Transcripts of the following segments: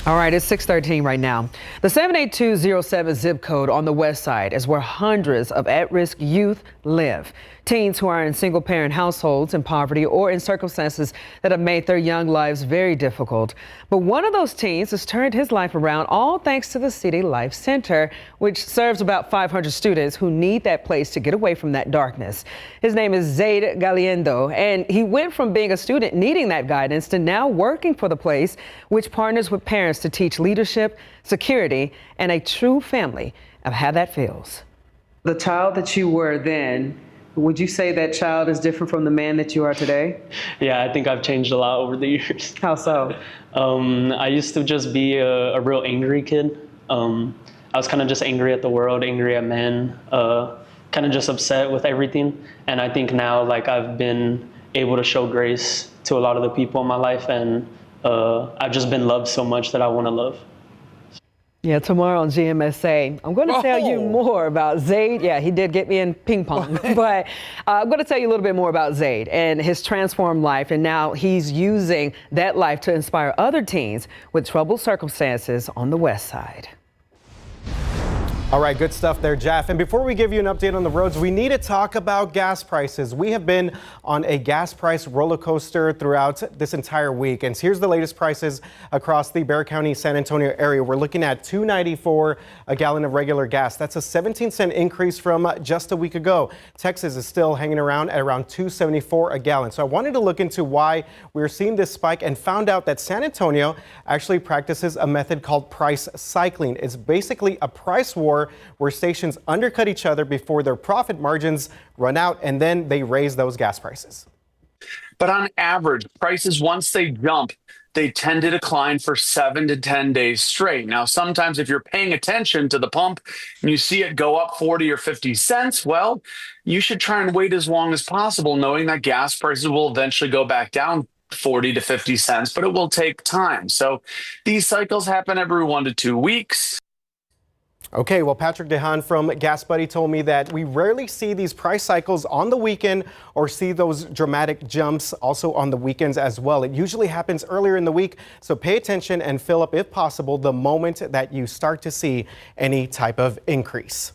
All right, it's 6:13 right now. The 78207 zip code on the west side is where hundreds of at-risk youth live. Teens who are in single-parent households, in poverty, or in circumstances that have made their young lives very difficult. But one of those teens has turned his life around, all thanks to the City Life Center, which serves about 500 students who need that place to get away from that darkness. His name is Zaid Galiendo, and he went from being a student needing that guidance to now working for the place, which partners with parents to teach leadership, security, and a true family of how that feels. The child that you were then, would you say that child is different from the man that you are today? Yeah, I think I've changed a lot over the years. How so? I used to just be a real angry kid. I was kind of just angry at the world, angry at men, kind of just upset with everything. And I think now, like, I've been able to show grace to a lot of the people in my life, and I've just been loved so much that I want to love. Yeah, tomorrow on GMSA, I'm going to tell you more about Zaid. Yeah, he did get me in ping pong, but I'm going to tell you a little bit more about Zaid and his transformed life. And now he's using that life to inspire other teens with troubled circumstances on the west side. All right, good stuff there, Jeff. And before we give you an update on the roads, we need to talk about gas prices. We have been on a gas price roller coaster throughout this entire week. And here's the latest prices across the Bexar County, San Antonio area. We're looking at $2.94 a gallon of regular gas. That's a 17-cent increase from just a week ago. Texas is still hanging around at around $2.74 a gallon. So I wanted to look into why we're seeing this spike and found out that San Antonio actually practices a method called price cycling. It's basically a price war where stations undercut each other before their profit margins run out, and then they raise those gas prices. But on average, prices, once they jump, they tend to decline for 7 to 10 days straight. Now, sometimes if you're paying attention to the pump and you see it go up 40 or 50 cents, well, you should try and wait as long as possible, knowing that gas prices will eventually go back down 40 to 50 cents, but it will take time. So these cycles happen every 1 to 2 weeks. Okay, well, Patrick DeHaan from Gas Buddy told me that we rarely see these price cycles on the weekend or see those dramatic jumps also on the weekends as well. It usually happens earlier in the week, so pay attention and fill up, if possible, the moment that you start to see any type of increase.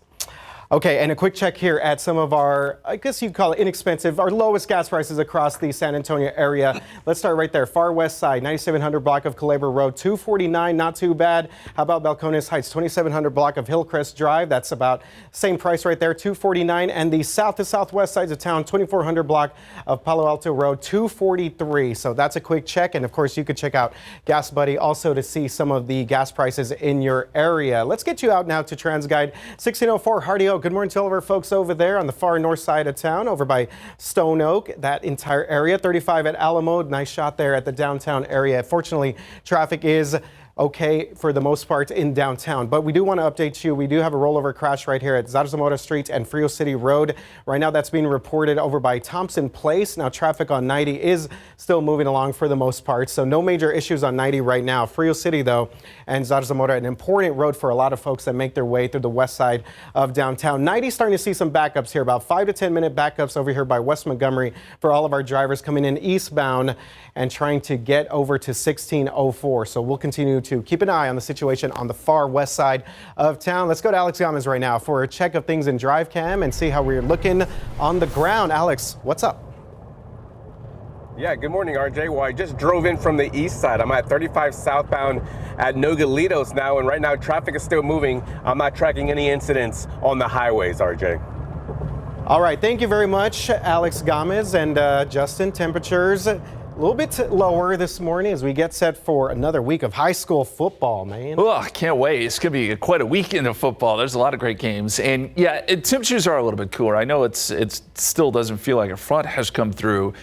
Okay, and a quick check here at some of our, I guess you'd call it inexpensive, our lowest gas prices across the San Antonio area. Let's start right there. Far west side, 9700 block of Culebra Road, $2.49, not too bad. How about Balcones Heights, 2700 block of Hillcrest Drive? That's about same price right there, $2.49. And the south to southwest sides of town, 2400 block of Palo Alto Road, $2.43. So that's a quick check. And of course, you could check out Gas Buddy also to see some of the gas prices in your area. Let's get you out now to TransGuide 1604 Hardy Oak. Good morning to all of our folks over there on the far north side of town, over by Stone Oak, that entire area. 35 at Alamo, nice shot there at the downtown area. Fortunately, traffic is okay for the most part in downtown, but we do want to update you. We do have a rollover crash right here at Zarzamora Street and Frio City Road. Right now that's being reported over by Thompson Place. Now traffic on 90 is still moving along for the most part, so no major issues on 90 right now. Frio City though and Zarzamora, an important road for a lot of folks that make their way through the west side of downtown. 90 starting to see some backups here, about 5 to 10 minute backups over here by West Montgomery for all of our drivers coming in eastbound and trying to get over to 1604. So we'll continue to keep an eye on the situation on the far west side of town. Let's go to Alex Gomez right now for a check of things in Drive Cam and see how we're looking on the ground. Alex, what's up? Yeah, good morning, RJ. Well, I just drove in from the east side. I'm at 35 southbound at Nogalitos now, and right now traffic is still moving. I'm not tracking any incidents on the highways, RJ. All right, thank you very much, Alex Gomez. And Justin, temperatures a little bit lower this morning as we get set for another week of high school football, man. Oh, I can't wait. It's going to be quite a weekend of football. There's a lot of great games. And yeah, temperatures are a little bit cooler. I know it still doesn't feel like a front has come through,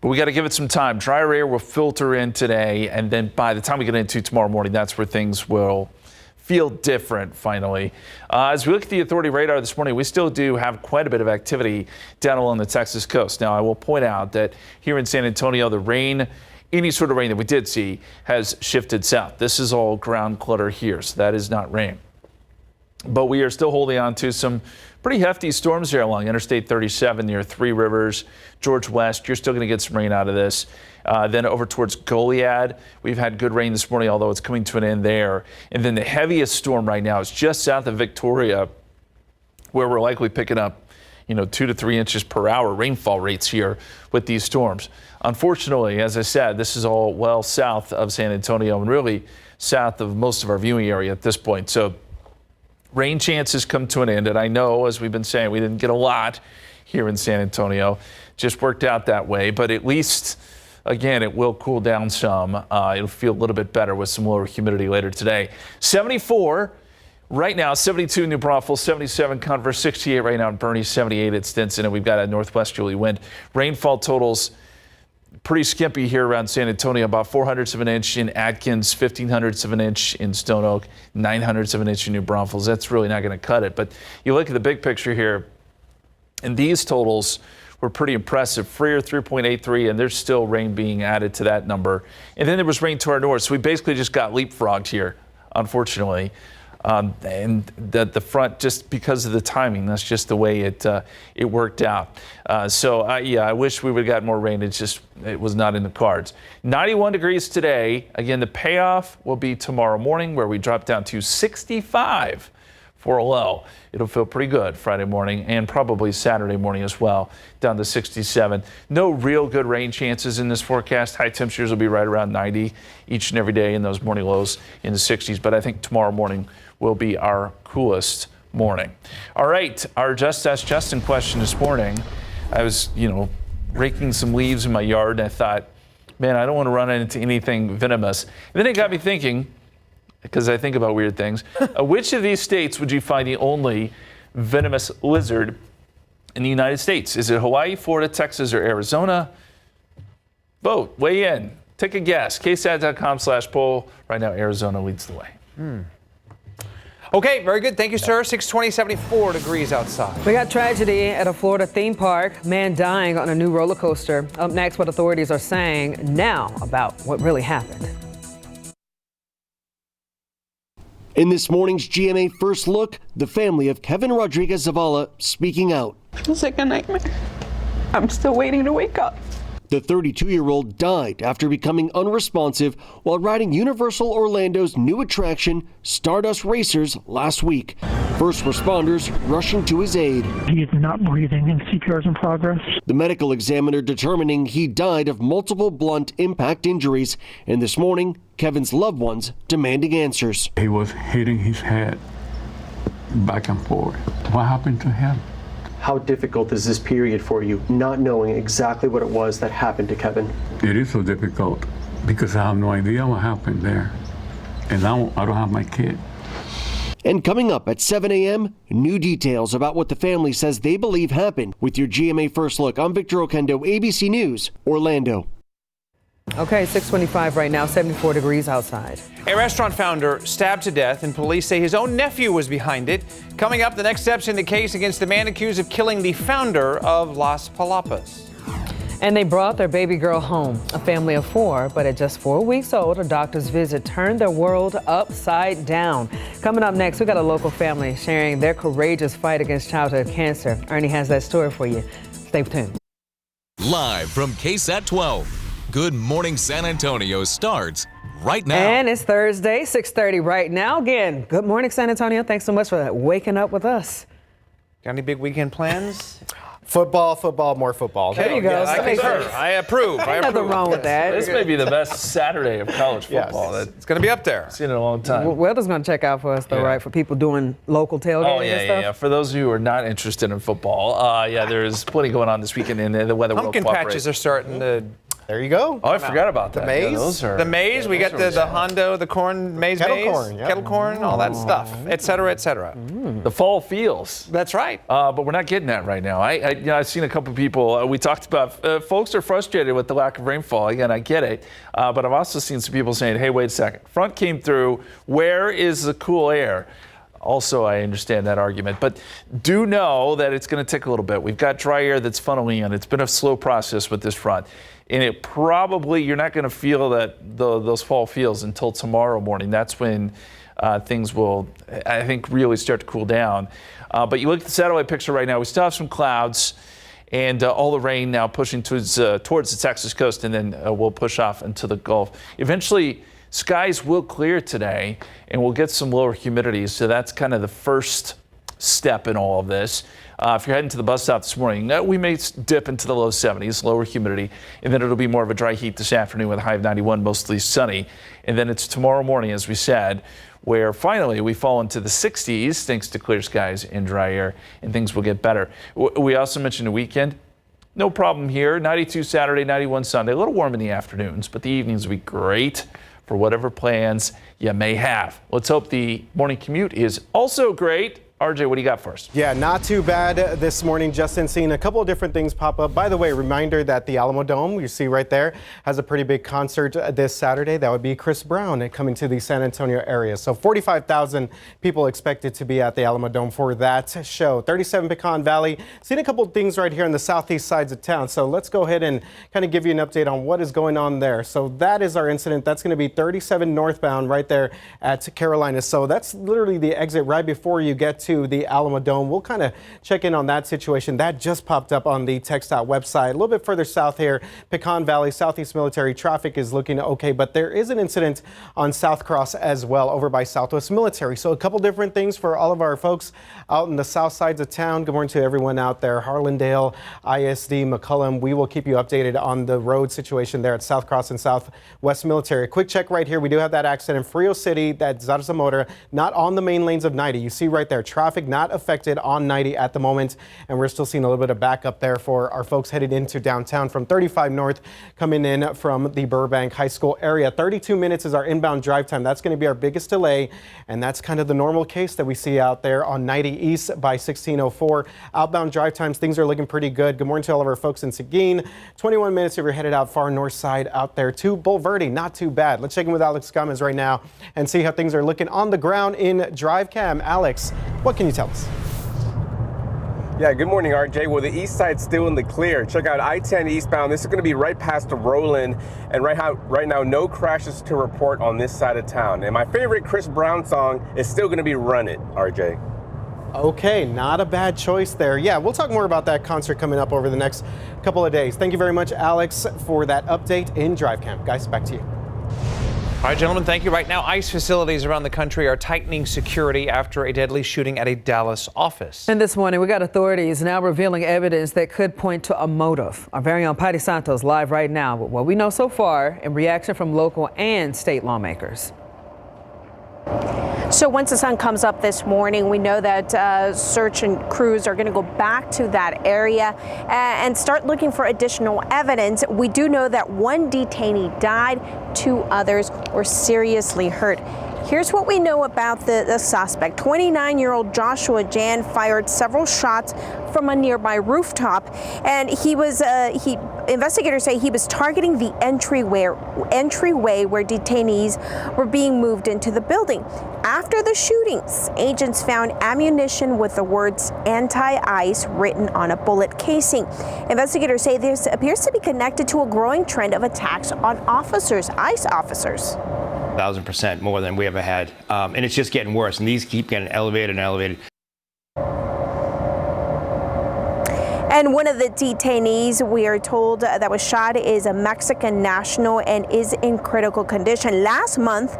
but we got to give it some time. Drier air will filter in today, and then by the time we get into tomorrow morning, that's where things will feel different finally. As we look at the authority radar this morning, we still do have quite a bit of activity down along the Texas coast. Now, I will point out that here in San Antonio, the rain, any sort of rain that we did see has shifted south. This is all ground clutter here, so that is not rain. But we are still holding on to some pretty hefty storms there along Interstate 37 near Three Rivers, George West. You're still going to get some rain out of this. Then over towards Goliad, we've had good rain this morning, although it's coming to an end there. And then the heaviest storm right now is just south of Victoria, where we're likely picking up 2 to 3 inches per hour rainfall rates here with these storms. Unfortunately, as I said, this is all well south of San Antonio and really south of most of our viewing area at this point. So rain chances come to an end. And I know, as we've been saying, we didn't get a lot here in San Antonio. Just worked out that way. But at least, again, it will cool down some. It'll feel a little bit better with some lower humidity later today. 74 right now, 72 New Braunfels, 77 Converse, 68 right now in Bernie, 78 at Stinson, and we've got a northwesterly wind. Rainfall totals pretty skimpy here around San Antonio, about 400ths of an inch in Atkins, 1500ths of an inch in Stone Oak, 900ths of an inch in New Braunfels. That's really not going to cut it. But you look at the big picture here, and these totals were pretty impressive. Freer 3.83, and there's still rain being added to that number. And then there was rain to our north, so we basically just got leapfrogged here, unfortunately. And the front, just because of the timing, that's just the way it worked out. Yeah, I wish we would have got more rain. It was not in the cards. 91 degrees today. Again, the payoff will be tomorrow morning, where we drop down to 65 for a low. It'll feel pretty good Friday morning and probably Saturday morning as well, down to 67. No real good rain chances in this forecast. High temperatures will be right around 90 each and every day, and those morning lows in the 60s. But I think tomorrow morning will be our coolest morning. All right, our Just Ask Justin question this morning. I was, raking some leaves in my yard, and I thought, man, I don't want to run into anything venomous. And then it got me thinking, because I think about weird things, which of these states would you find the only venomous lizard in the United States? Is it Hawaii, Florida, Texas, or Arizona? Vote, weigh in, take a guess. KSAT.com/poll. Right now, Arizona leads the way. Okay, very good. Thank you, sir. 620, 74 degrees outside. We got tragedy at a Florida theme park. Man dying on a new roller coaster. Up next, what authorities are saying now about what really happened. In this morning's GMA First Look, the family of Kevin Rodriguez Zavala speaking out. It's like a nightmare. I'm still waiting to wake up. The 32-year-old died after becoming unresponsive while riding Universal Orlando's new attraction, Stardust Racers, last week. First responders rushing to his aid. He is not breathing and CPR is in progress. The medical examiner determining he died of multiple blunt impact injuries. And this morning, Kevin's loved ones demanding answers. He was hitting his head back and forth. What happened to him? How difficult is this period for you, not knowing exactly what it was that happened to Kevin? It is so difficult because I have no idea what happened there. And now I don't have my kid. And coming up at 7 a.m., new details about what the family says they believe happened. With your GMA First Look, I'm Victor Okendo, ABC News, Orlando. Okay, 625 right now, 74 degrees outside. A restaurant founder stabbed to death, and police say his own nephew was behind it. Coming up, the next steps in the case against the man accused of killing the founder of Las Palapas. And they brought their baby girl home, a family of 4, but at just 4 weeks old, a doctor's visit turned their world upside down. Coming up next, we got a local family sharing their courageous fight against childhood cancer. Ernie has that story for you. Stay tuned. Live from KSAT 12. Good Morning San Antonio starts right now. And it's Thursday, 6:30 right now. Again, good morning, San Antonio. Thanks so much for waking up with us. Got any big weekend plans? Football, more football. There you go. Yeah, I approve. I approve. Nothing wrong with that. This may be the best Saturday of college football. Yes. It's going to be up there. I've seen it in a long time. Weather's going to check out for us, though, right? For people doing local tailgating and stuff. Yeah. For those of you who are not interested in football, there's plenty going on this weekend, and the weather will cooperate. Pumpkin patches are starting to... There you go. Oh, I forgot about that. The maize? Yeah, the maize, we got the hondo, the corn, maize, kettle corn, all that stuff, et cetera, et cetera. The fall feels. That's right. But we're not getting that right now. I've seen a couple people, we talked about, folks are frustrated with the lack of rainfall. Again, I get it. But I've also seen some people saying, hey, wait a second. Front came through. Where is the cool air? Also, I understand that argument, but do know that it's going to take a little bit. We've got dry air that's funneling in. It's been a slow process with this front, and it probably, you're not going to feel those fall feels until tomorrow morning. That's when things will, I think, really start to cool down. But you look at the satellite picture right now, we still have some clouds, and all the rain now pushing towards the Texas coast, and then we'll push off into the Gulf. Eventually, skies will clear today, and we'll get some lower humidity. So that's kind of the first step in all of this. If you're heading to the bus stop this morning, we may dip into the low 70s, lower humidity, and then it'll be more of a dry heat this afternoon with a high of 91, mostly sunny. And then it's tomorrow morning, as we said, where finally we fall into the 60s thanks to clear skies and dry air, and things will get better. We also mentioned the weekend. No problem here. 92 Saturday, 91 Sunday. A little warm in the afternoons, but the evenings will be great for whatever plans you may have. Let's hope the morning commute is also great. RJ, what do you got for us? Yeah, not too bad this morning. Justin, seeing a couple of different things pop up. By the way, reminder that the Alamo Dome, you see right there, has a pretty big concert this Saturday. That would be Chris Brown coming to the San Antonio area. So 45,000 people expected to be at the Alamo Dome for that show. 37 Pecan Valley. Seen a couple of things right here in the southeast sides of town. So let's go ahead and kind of give you an update on what is going on there. So that is our incident. That's going to be 37 northbound right there at Carolina. So that's literally the exit right before you get to the Alamo Dome. We'll kind of check in on that situation. That just popped up on the TxDOT website. A little bit further south here, Pecan Valley, Southeast Military, traffic is looking okay, but there is an incident on South Cross as well over by Southwest Military. So a couple different things for all of our folks out in the south sides of town. Good morning to everyone out there. Harlandale, ISD, McCullum. We will keep you updated on the road situation there at South Cross and Southwest Military. Quick check right here. We do have that accident in Frio City, that Zarza Motor, not on the main lanes of 90. You see right there, traffic not affected on 90 at the moment, and we're still seeing a little bit of backup there for our folks headed into downtown from 35 north coming in from the Burbank High School area. 32 minutes is our inbound drive time. That's going to be our biggest delay, and that's kind of the normal case that we see out there on 90 east by 1604. Outbound drive times, things are looking pretty good. Good morning to all of our folks in Seguin. 21 minutes if you're headed out far north side out there to Bulverde. Not too bad. Let's check in with Alex Gomez right now and see how things are looking on the ground in Drive Cam. Alex, what can you tell us? Yeah, good morning, RJ. Well, the east side's still in the clear. Check out I-10 eastbound. This is going to be right past the Roland, and right now, no crashes to report on this side of town. And my favorite Chris Brown song is still going to be Run It, RJ. Okay, not a bad choice there. Yeah, we'll talk more about that concert coming up over the next couple of days. Thank you very much, Alex, for that update in Drive Cam. Guys, back to you. All right, gentlemen, thank you. Right now, ICE facilities around the country are tightening security after a deadly shooting at a Dallas office. And this morning, we got authorities now revealing evidence that could point to a motive. Our very own Patty Santos live right now with what we know so far and reaction from local and state lawmakers. So once the sun comes up this morning, we know that search and crews are going to go back to that area and start looking for additional evidence. We do know that one detainee died, 2 others were seriously hurt. Here's what we know about the suspect. 29-year-old Joshua Jan fired several shots from a nearby rooftop, and investigators say he was targeting the entryway where detainees were being moved into the building. After the shootings, agents found ammunition with the words anti-ICE written on a bullet casing. Investigators say this appears to be connected to a growing trend of attacks on officers, ICE officers. 1,000% more than we ever had. And it's just getting worse. And these keep getting elevated and elevated. And one of the detainees, we are told, that was shot is a Mexican national and is in critical condition. Last month,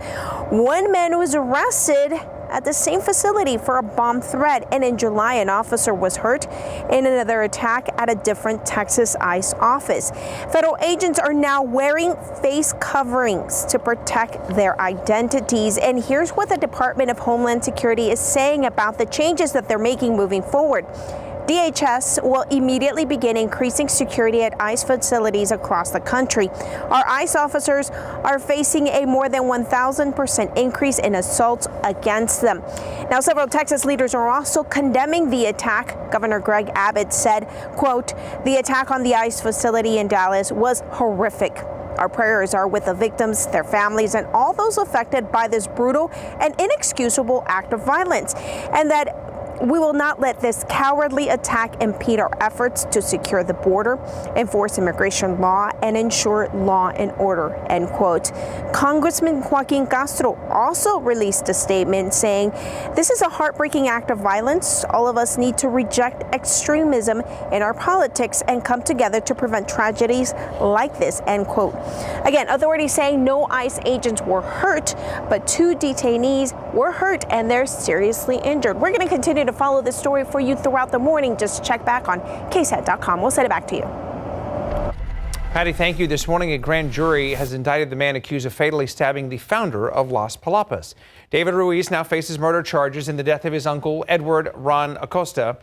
one man was arrested at the same facility for a bomb threat. And in July, an officer was hurt in another attack at a different Texas ICE office. Federal agents are now wearing face coverings to protect their identities. And here's what the Department of Homeland Security is saying about the changes that they're making moving forward. DHS will immediately begin increasing security at ICE facilities across the country. Our ICE officers are facing a more than 1,000% increase in assaults against them. Now, several Texas leaders are also condemning the attack. Governor Greg Abbott said, quote, "The attack on the ICE facility in Dallas was horrific. Our prayers are with the victims, their families, and all those affected by this brutal and inexcusable act of violence, and that we will not let this cowardly attack impede our efforts to secure the border, enforce immigration law, and ensure law and order, end quote. Congressman Joaquin Castro also released a statement saying, "This is a heartbreaking act of violence. All of us need to reject extremism in our politics and come together to prevent tragedies like this," end quote. Again, authorities saying no ICE agents were hurt, but 2 detainees were hurt and they're seriously injured. We're going to continue to follow this story for you throughout the morning. Just check back on KSAT.com. We'll send it back to you. Patty, thank you. This morning, a grand jury has indicted the man accused of fatally stabbing the founder of Las Palapas. David Ruiz now faces murder charges in the death of his uncle, Edward Ron Acosta,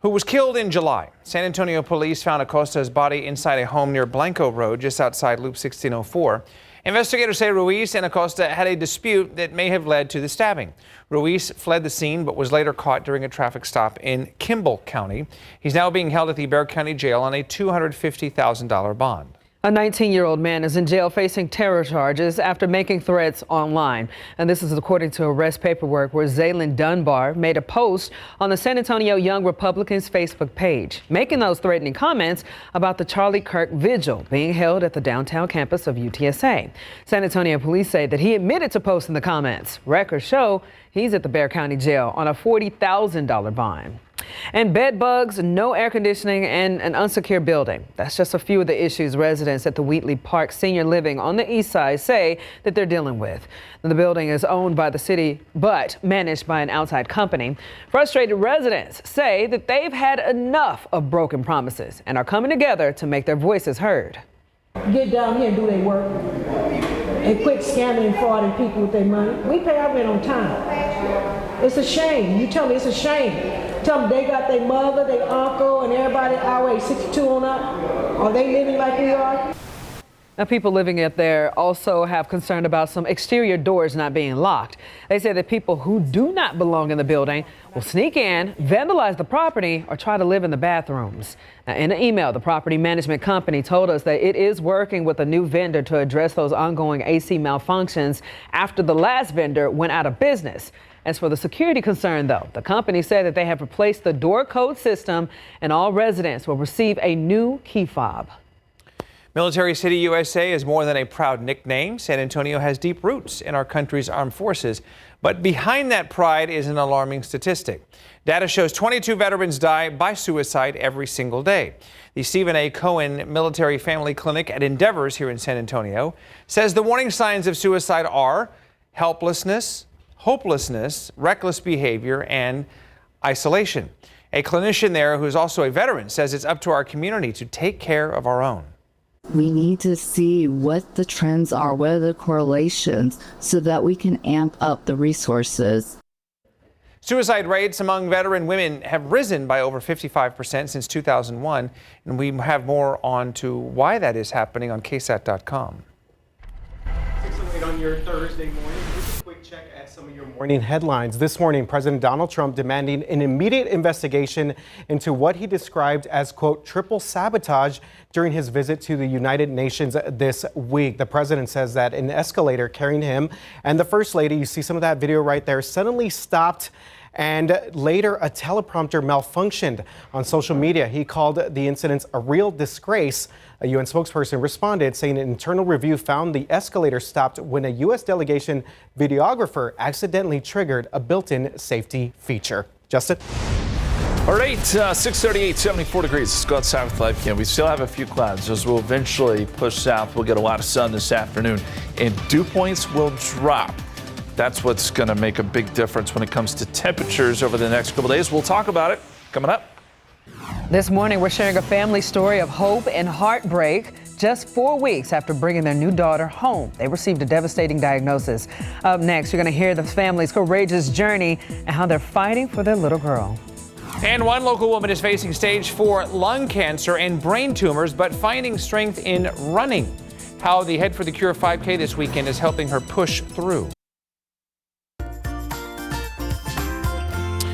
who was killed in July. San Antonio police found Acosta's body inside a home near Blanco Road, just outside Loop 1604. Investigators say Ruiz and Acosta had a dispute that may have led to the stabbing. Ruiz fled the scene but was later caught during a traffic stop in Kimball County. He's now being held at the Bexar County Jail on a $250,000 bond. A 19-year-old man is in jail facing terror charges after making threats online. And this is according to arrest paperwork where Zaylin Dunbar made a post on the San Antonio Young Republicans Facebook page, making those threatening comments about the Charlie Kirk vigil being held at the downtown campus of UTSA. San Antonio police say that he admitted to posting the comments. Records show he's at the Bexar County Jail on a $40,000 bond. And bed bugs, no air conditioning, and an unsecure building. That's just a few of the issues residents at the Wheatley Park Senior Living on the east side say that they're dealing with. The building is owned by the city, but managed by an outside company. Frustrated residents say that they've had enough of broken promises and are coming together to make their voices heard. Get down here and do their work and quit scamming and frauding people with their money. We pay our rent on time. It's a shame. You tell me it's a shame. Tell them they got their mother, their uncle, and everybody our age, 62 on up. Are they living like we are? Now, people living it there also have concern about some exterior doors not being locked. They say that people who do not belong in the building will sneak in, vandalize the property, or try to live in the bathrooms. Now, in an email, the property management company told us that it is working with a new vendor to address those ongoing AC malfunctions after the last vendor went out of business. As for the security concern, though, the company said that they have replaced the door code system and all residents will receive a new key fob. Military City, USA is more than a proud nickname. San Antonio has deep roots in our country's armed forces. But behind that pride is an alarming statistic. Data shows 22 veterans die by suicide every single day. The Stephen A. Cohen Military Family Clinic at Endeavors here in San Antonio says the warning signs of suicide are helplessness, hopelessness, reckless behavior, and isolation. A clinician there who is also a veteran says it's up to our community to take care of our own. We need to see what the trends are, what are the correlations, so that we can amp up the resources. Suicide rates among veteran women have risen by over 55% since 2001, and we have more on to why that is happening on KSAT.com. 6:08 on your Thursday morning. Just a quick check at some of your morning headlines. This morning, President Donald Trump demanding an immediate investigation into what he described as, quote, triple sabotage during his visit to the United Nations this week. The president says that an escalator carrying him and the First Lady, you see some of that video right there, suddenly stopped, and later a teleprompter malfunctioned. On social media, he called the incidents a real disgrace. A UN spokesperson responded saying an internal review found the escalator stopped when a U.S. delegation videographer accidentally triggered a built-in safety feature. Justin? All right, 6:38, 74 degrees. Let's go outside with live cam. We still have a few clouds. Those will eventually push south. We'll get a lot of sun this afternoon, and dew points will drop. That's what's going to make a big difference when it comes to temperatures over the next couple days. We'll talk about it coming up. This morning, we're sharing a family story of hope and heartbreak. Just 4 weeks after bringing their new daughter home, they received a devastating diagnosis. Up next, you're going to hear the family's courageous journey and how they're fighting for their little girl. And one local woman is facing stage 4 lung cancer and brain tumors, but finding strength in running. How the Head for the Cure 5K this weekend is helping her push through.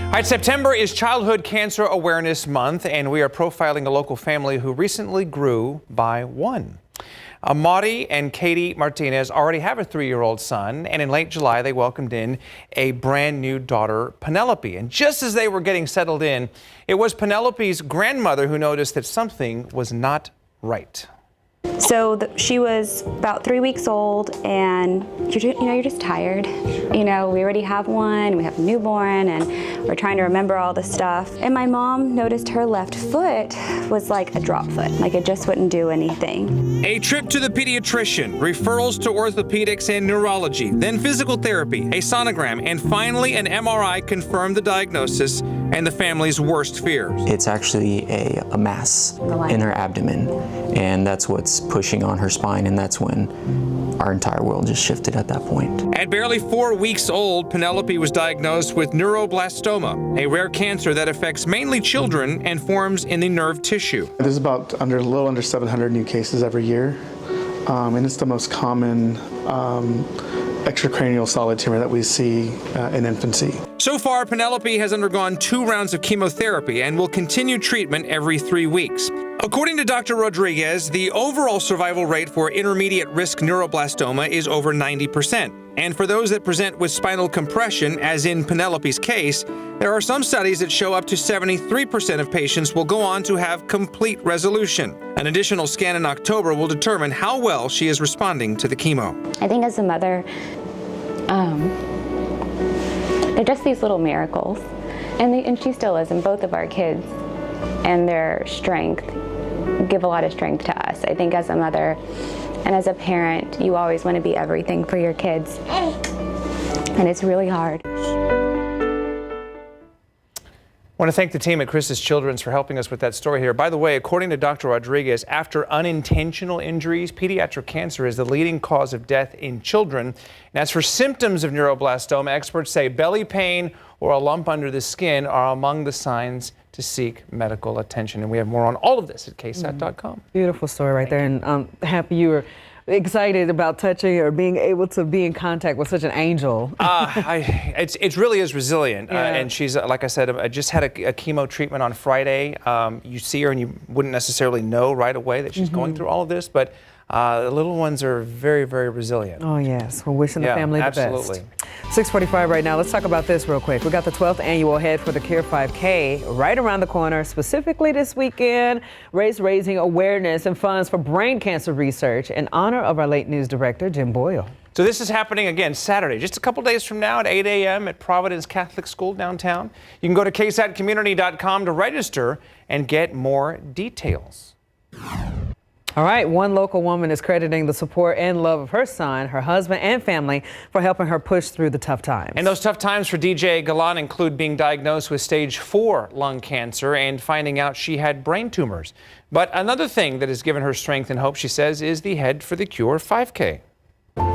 All right, September is Childhood Cancer Awareness Month, and we are profiling a local family who recently grew by 1. Amari and Katie Martinez already have a 3-year-old son, and in late July, they welcomed in a brand new daughter, Penelope. And just as they were getting settled in, it was Penelope's grandmother who noticed that something was not right. So she was about 3 weeks old, and you're just tired. We already have one, we have a newborn, and we're trying to remember all the stuff. And my mom noticed her left foot was like a drop foot, like it just wouldn't do anything. A trip to the pediatrician, referrals to orthopedics and neurology, then physical therapy, a sonogram, and finally an MRI confirmed the diagnosis and the family's worst fear. It's actually a mass in her abdomen, and that's what's pushing on her spine, and that's when our entire world just shifted at that point. At barely 4 weeks old, Penelope was diagnosed with neuroblastoma, a rare cancer that affects mainly children and forms in the nerve tissue. There's about a little under 700 new cases every year, and it's the most common extracranial solid tumor that we see in infancy. So far, Penelope has undergone 2 rounds of chemotherapy and will continue treatment every 3 weeks. According to Dr. Rodriguez, the overall survival rate for intermediate risk neuroblastoma is over 90%. And for those that present with spinal compression, as in Penelope's case, there are some studies that show up to 73% of patients will go on to have complete resolution. An additional scan in October will determine how well she is responding to the chemo. I think as a mother, they're just these little miracles. And she still is, and both of our kids and their strength give a lot of strength to us. I think as a mother and as a parent, you always want to be everything for your kids. And it's really hard. I want to thank the team at Chris's Children's for helping us with that story here. By the way, according to Dr. Rodriguez, after unintentional injuries, pediatric cancer is the leading cause of death in children. And as for symptoms of neuroblastoma, experts say belly pain or a lump under the skin are among the signs to seek medical attention. And we have more on all of this at KSAT.com. Beautiful story right there. And I'm happy you were excited about touching or being able to be in contact with such an angel. It really is resilient. Yeah. And she's, like I said, I just had a chemo treatment on Friday. You see her and you wouldn't necessarily know right away that she's going through all of this, but the little ones are very, very resilient. Oh, yes. We're wishing the family the absolutely. best. 6:45 right now. Let's talk about this real quick. We got the 12th annual Head for the Cure 5K right around the corner. Specifically this weekend, raising awareness and funds for brain cancer research in honor of our late news director, Jim Boyle. So this is happening again Saturday, just a couple days from now at 8 a.m. at Providence Catholic School downtown. You can go to ksatcommunity.com to register and get more details. All right, one local woman is crediting the support and love of her son, her husband, and family for helping her push through the tough times. And those tough times for DJ Galan include being diagnosed with stage 4 lung cancer and finding out she had brain tumors. But another thing that has given her strength and hope, she says, is the Head for the Cure 5K.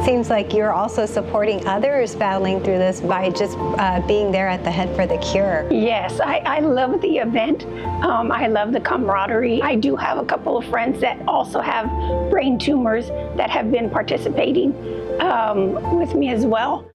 Seems like you're also supporting others battling through this by just being there at the Head for the Cure. Yes, I love the event. I love the camaraderie. I do have a couple of friends that also have brain tumors that have been participating with me as well.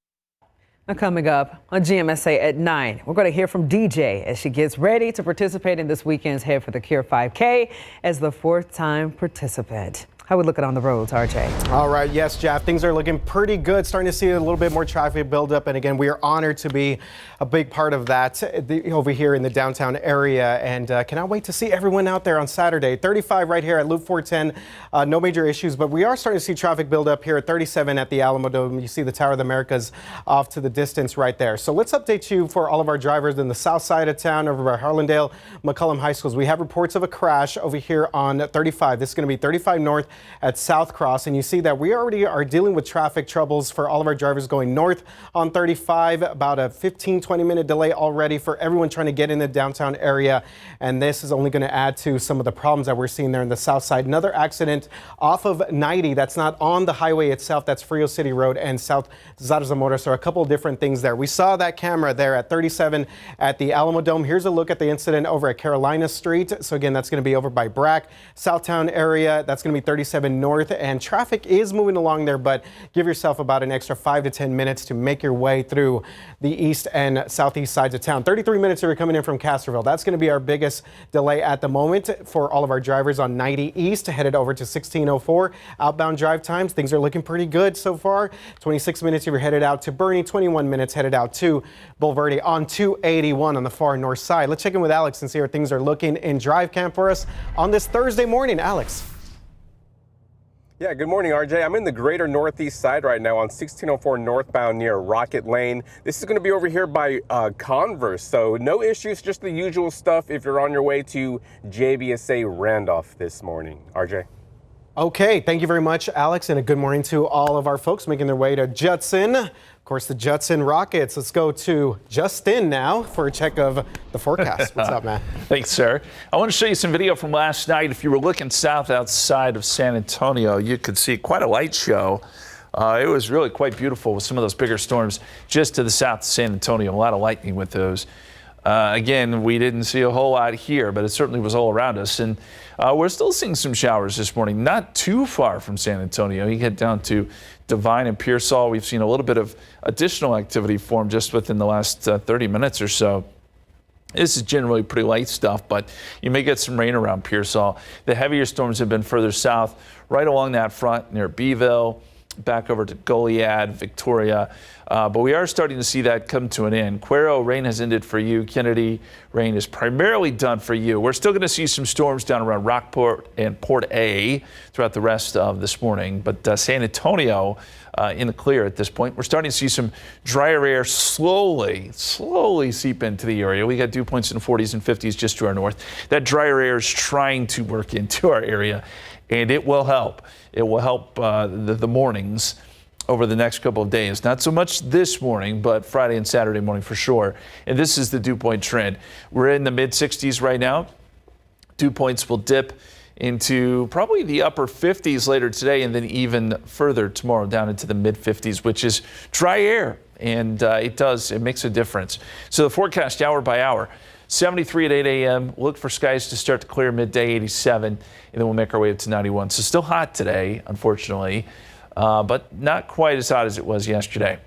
Now coming up on GMSA at 9, we're going to hear from DJ as she gets ready to participate in this weekend's Head for the Cure 5K as the 4th-time participant. How we looking on the roads, RJ? All right, yes, Jeff, things are looking pretty good. Starting to see a little bit more traffic buildup. And again, we are honored to be a big part of that over here in the downtown area. And cannot wait to see everyone out there on Saturday. 35 right here at Loop 410. No major issues, but we are starting to see traffic build up here at 37 at the Alamo Dome. You see the Tower of the Americas off to the distance right there. So let's update you for all of our drivers in the south side of town over by Harlandale, McCullum High Schools. We have reports of a crash over here on 35. This is going to be 35 north at South Cross, and you see that we already are dealing with traffic troubles for all of our drivers going north on 35, about a 15-20 minute delay already for everyone trying to get in the downtown area, and this is only going to add to some of the problems that we're seeing there in the south side. Another accident off of 90 that's not on the highway itself, that's Frio City Road and South Zarzamora, so a couple of different things there. We saw that camera there at 37 at the Alamo Dome. Here's a look at the incident over at Carolina Street. So again, that's going to be over by Brack, Southtown area. That's going to be 37 97 north, and traffic is moving along there, but give yourself about an extra 5 to 10 minutes to make your way through the east and southeast sides of town. 33 minutes if you're coming in from Castroville. That's going to be our biggest delay at the moment for all of our drivers on 90 east headed over to 1604. Outbound drive times, things are looking pretty good so far. 26 minutes if you're headed out to Bernie, 21 minutes headed out to Bulverde on 281 on the far north side. Let's check in with Alex and see how things are looking in Drive Cam for us on this Thursday morning. Alex. Yeah, good morning, RJ. I'm in the greater northeast side right now on 1604 northbound near Rocket Lane. This is going to be over here by Converse, so no issues, just the usual stuff if you're on your way to JBSA Randolph this morning. RJ. Okay, thank you very much, Alex, and a good morning to all of our folks making their way to Judson. Of course, the Judson Rockets. Let's go to Justin now for a check of the forecast. What's up, man? Thanks, sir. I want to show you some video from last night. If you were looking south outside of San Antonio, you could see quite a light show. It was really quite beautiful with some of those bigger storms just to the south of San Antonio. A lot of lightning with those. Again, we didn't see a whole lot here, but it certainly was all around us. And we're still seeing some showers this morning, not too far from San Antonio. You get down to Devine and Pearsall. We've seen a little bit of additional activity form just within the last 30 minutes or so. This is generally pretty light stuff, but you may get some rain around Pearsall. The heavier storms have been further south, right along that front near Beeville, back over to Goliad, Victoria. But we are starting to see that come to an end. Cuero, rain has ended for you. Kennedy, rain is primarily done for you. We're still going to see some storms down around Rockport and Port A throughout the rest of this morning. But San Antonio in the clear at this point. We're starting to see some drier air slowly seep into the area. We got dew points in the 40s and 50s just to our north. That drier air is trying to work into our area, and it will help. It will help the mornings over the next couple of days. Not so much this morning, but Friday and Saturday morning for sure. And this is the dew point trend. We're in the mid 60s right now. Dew points will dip into probably the upper 50s later today, and then even further tomorrow down into the mid 50s, which is dry air. And it makes a difference. So the forecast hour by hour. 73 at 8 a.m. Look for skies to start to clear midday, 87, and then we'll make our way up to 91. So still hot today, unfortunately, but not quite as hot as it was yesterday.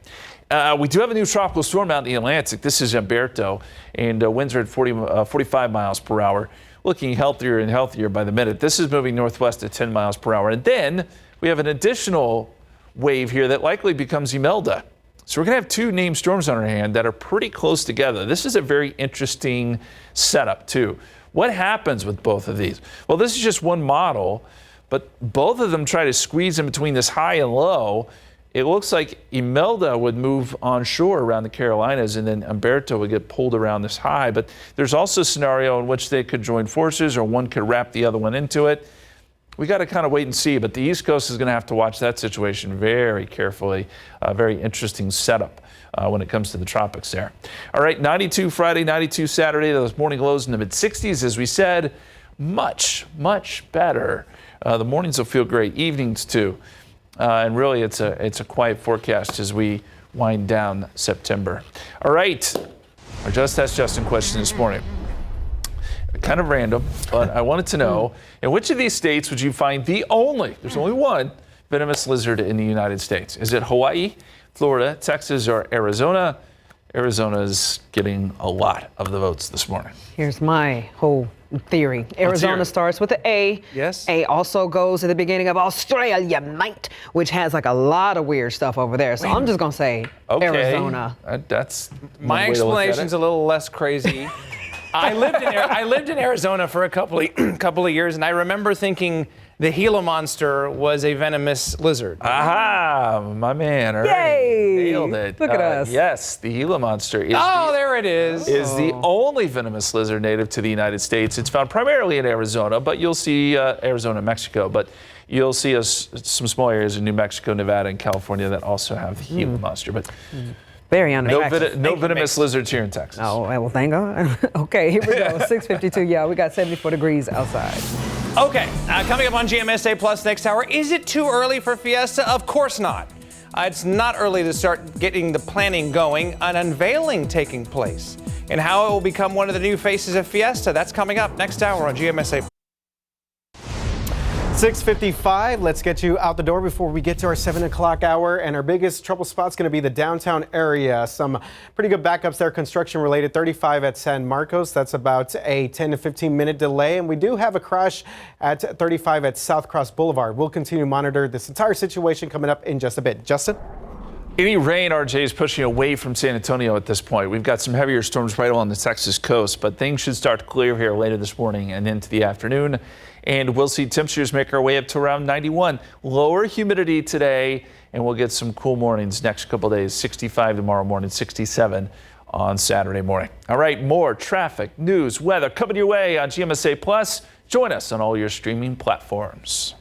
We do have a new tropical storm out in the Atlantic. This is Humberto, and winds are at 45 miles per hour, looking healthier and healthier by the minute. This is moving northwest at 10 miles per hour. And then we have an additional wave here that likely becomes Imelda. So we're going to have two named storms on our hand that are pretty close together. This is a very interesting setup, too. What happens with both of these? Well, this is just one model, but both of them try to squeeze in between this high and low. It looks like Imelda would move onshore around the Carolinas, and then Humberto would get pulled around this high. But there's also a scenario in which they could join forces, or one could wrap the other one into it. We got to kind of wait and see, but the East Coast is going to have to watch that situation very carefully. Very interesting setup when it comes to the tropics there. All right, 92 Friday, 92 Saturday. Those morning lows in the mid-60s, as we said, much better. The mornings will feel great, evenings too. And really, it's a quiet forecast as we wind down September. All right, our Just Ask Justin question this morning. Kind of random, but I wanted to know, in which of these states would you find there's only one venomous lizard in the United States? Is it Hawaii, Florida, Texas, or Arizona? Arizona's getting a lot of the votes this morning. Here's my whole theory. Arizona starts with an A. Yes. A also goes at the beginning of Australia, mate, which has like a lot of weird stuff over there. So I'm just going to say Arizona. That's my explanation's a little less crazy. I lived in Arizona for a couple of years, and I remember thinking the Gila monster was a venomous lizard. Aha, my man. All right. Yay! Nailed it. Look at us. Yes, the Gila monster is there it is. Is the only venomous lizard native to the United States. It's found primarily in Arizona, but you'll see Arizona and Mexico, but you'll see some small areas in New Mexico, Nevada, and California that also have the Gila monster. But very unexpected. No venomous lizards here in Texas. Oh, well, thank God. Okay, here we go. 6:52. Yeah, we got 74 degrees outside. Okay, coming up on GMSA Plus next hour, is it too early for Fiesta? Of course not. It's not early to start getting the planning going, an unveiling taking place, and how it will become one of the new faces of Fiesta. That's coming up next hour on GMSA. 6:55. Let's get you out the door before we get to our 7 o'clock hour. And our biggest trouble spot's going to be the downtown area. Some pretty good backups there, construction related. 35 at San Marcos. That's about a 10 to 15 minute delay. And we do have a crash at 35 at South Cross Boulevard. We'll continue to monitor this entire situation coming up in just a bit. Justin? Any rain, RJ, is pushing away from San Antonio at this point. We've got some heavier storms right along the Texas coast, but things should start to clear here later this morning and into the afternoon. And we'll see temperatures make our way up to around 91. Lower humidity today, and we'll get some cool mornings next couple days. 65 tomorrow morning, 67 on Saturday morning. All right, more traffic, news, weather coming your way on GMSA Plus. Join us on all your streaming platforms.